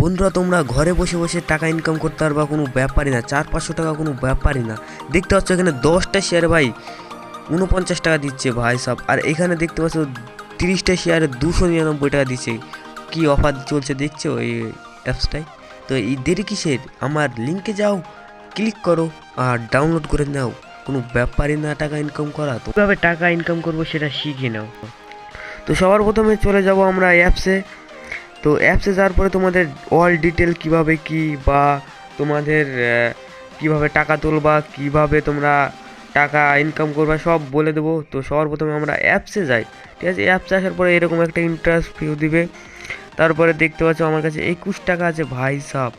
বন্ধুরা তোমরা ঘরে বসে বসে টাকা ইনকাম করতে পারবা, কোনো ব্যাপারই না। 400-500 টাকা কোনো ব্যাপারই না। দেখতে পাচ্ছ এখানে 10টা শেয়ার ভাই 49 টাকা দিচ্ছে ভাই সব। আর এখানে দেখতে পাচ্ছ 30টা শেয়ারে 299 টাকা দিচ্ছে। কি অফার চলছে দেখছো এই অ্যাপসটায়। তো এই দেরি কিসের, আমার লিঙ্কে যাও, ক্লিক করো আর ডাউনলোড করে নাও। কোনো ব্যাপারই না টাকা ইনকাম করা। তো কীভাবে টাকা ইনকাম করবো সেটা শিখে নাও। তো সবার প্রথমে চলে যাব আমরা অ্যাপসে। তো অ্যাপসে যাওয়ার পরে তোমাদের অল ডিটেল কিভাবে কি বা তোমাদের কিভাবে টাকা তুলবা, কিভাবে তোমরা টাকা ইনকাম করবা সব বলে দেবো। তো সবার প্রথমে আমরা অ্যাপসে যাই, ঠিক আছে। অ্যাপসে আসার পরে এরকম একটা ইন্টারভিউ দিবে। তারপরে দেখতে পাচ্ছ আমার কাছে 21 টাকা আছে ভাই সাব।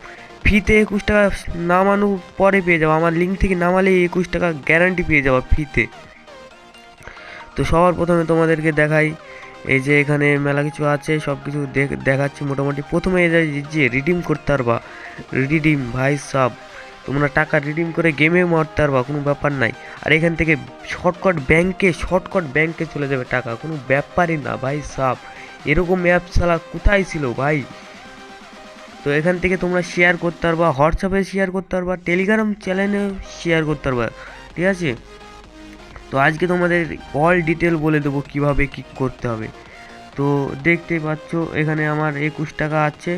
ফ্রিতে 21 টাকা নামানো পরে পেয়ে যাবো, আমার লিঙ্ক থেকে নামালেই 21 টাকা গ্যারান্টি পেয়ে যাবো ফ্রিতে। তো সবার প্রথমে তোমাদেরকে দেখাই, এই যে এখানে মেলা কিছু আছে, সব কিছু দেখাচ্ছি মোটামুটি। প্রথমে যে রিডিম করতে পারবা, রিডিম ভাই সাব, তোমরা টাকা রিডিম করে গেমে মারতে পারবা, কোনো ব্যাপার নাই। আর এখান থেকে শর্টকাট ব্যাংকে চলে যাবে টাকা, কোনো ব্যাপারই না ভাই সাব। এরকম অ্যাপ ছাড়া কোথায় ছিল ভাই। তো এখান থেকে তোমরা শেয়ার করতে পারবা, হোয়াটসঅ্যাপে শেয়ার করতে পারবা, টেলিগ্রাম চ্যানেলে শেয়ার করতে পারবা, ঠিক আছে। তো আজকে তোমাদের অল ডিটেল বলে দেবো কিভাবে কি করতে হবে। তো দেখতেই পাচ্ছ এখানে আমার 21 টাকা আছে।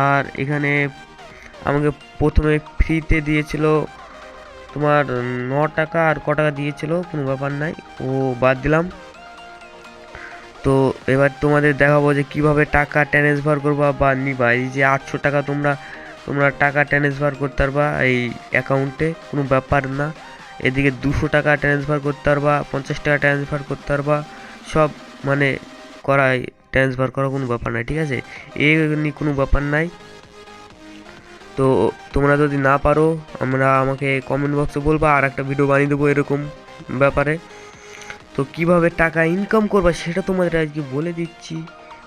আর এখানে আমাকে প্রথমে ফ্রিতে দিয়েছিল তোমার 9 টাকা, আর ক টাকা দিয়েছিল কোনো ব্যাপার নাই, ও বাদ দিলাম। তো এবার তোমাদের দেখাবো যে কিভাবে টাকা ট্রান্সফার করবা বা নিবা। এই যে 800 টাকা তোমরা টাকা ট্রান্সফার করতে পারবা এই অ্যাকাউন্টে, কোনো ব্যাপার না। এদিকে 200 টাকা ট্রান্সফার করতে পারবা, 50 টাকা ট্রান্সফার করতে পারবা, সব মানে ট্রান্সফার করা কোনো ব্যাপার নাই, ঠিক আছে। এই কোনো ব্যাপার নাই। তো তোমরা যদি না পারো আমাকে কমেন্ট বক্সে বলবা, আর একটা ভিডিও বানিয়ে দেবো এরকম ব্যাপারে। তো কিভাবে টাকা ইনকাম করবা সেটা তোমাদের আজকে বলে দিচ্ছি,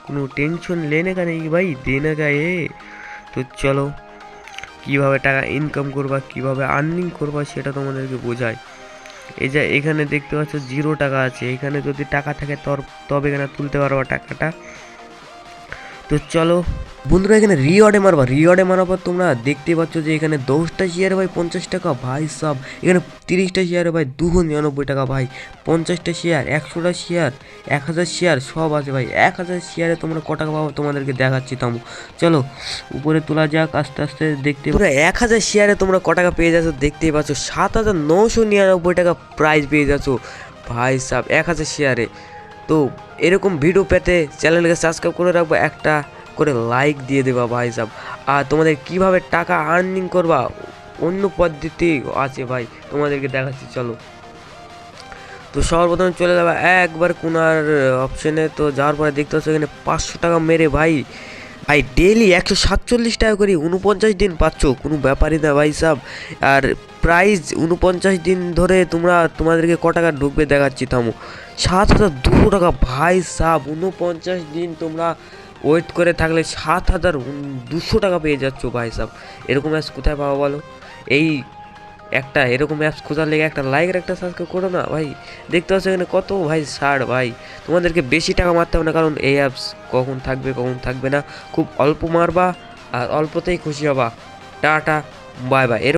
কোনো টেনশন লেনে কা নেই ভাই, দেনে কা এ। তো চলো কিভাবে টাকা ইনকাম করবা, কিভাবে আর্নিং করবা সেটা তোমাদেরকে বোঝায়। এই যে এখানে দেখতে পাচ্ছ 0 টাকা আছে, এখানে যদি টাকা থাকে তবে এখানে তুলতে পারবা টাকাটা। তো চলো বন্ধুরা এখানে রিওয়ার্ডে মারার পর তোমরা দেখতে পাচ্ছ যে এখানে 10টা শেয়ারে ভাই 50 টাকা ভাই সাব। এখানে 30টা শেয়ারে ভাই 299 টাকা ভাই, 50টা শেয়ার, 100টা শেয়ার, 1000 শেয়ার সব আছে ভাই। 1000 শেয়ারে তোমরা ক টাকা পাবো তোমাদেরকে দেখাচ্ছি, থামো। চলো উপরে তোলা যাক আস্তে আস্তে। দেখতে পুরো 1000 শেয়ারে তোমরা ক টাকা পেয়ে যাচ্ছ দেখতেই পাচ্ছ, 7999 টাকা প্রাইজ পেয়ে যাচ্ছ ভাই সাব 1000 শেয়ারে। তো এরকম ভিডিও পেতে চ্যানেলকে সাবস্ক্রাইব করে রাখবো, একটা করে লাইক দিয়ে দেবা ভাই সাব। আর তোমাদের কিভাবে টাকা আর্নিং করবা অন্য পদ্ধতি আছে ভাই, তোমাদেরকে দেখাচ্ছি চলো। তো সর্বপ্রথমে চলে যাবে একবার কোনার অপশানে। তো যাওয়ার পরে দেখতে পাচ্ছ এখানে 500 টাকা মেরে ভাই ডেইলি 147 টাকা করে 49 দিন পাচ্ছ, কোনো ব্যাপারই না ভাই সাব। আর প্রাইস 49 দিন ধরে তোমাদেরকে ক টাকা ঢুকবে দেখাচ্ছি, থামো। 7200 টাকা ভাই সাব, 49 দিন তোমরা ওয়েট করে থাকলে 7200 টাকা পেয়ে যাচ্ছ ভাই সাব। এরকম অ্যাপস কোথায় পাবো বলো। এই একটা এরকম অ্যাপস খোঁজার লেগে একটা লাইক আর একটা সাবস্ক্রাইব করো না ভাই। দেখতে পাচ্ছ এখানে কত ভাই ছাড় ভাই। তোমাদেরকে বেশি টাকা মারতে হবে না, কারণ এই অ্যাপস কখন থাকবে কখন থাকবে না, খুব অল্প মারবা আর অল্পতেই খুশি হবা। Tata bye bye.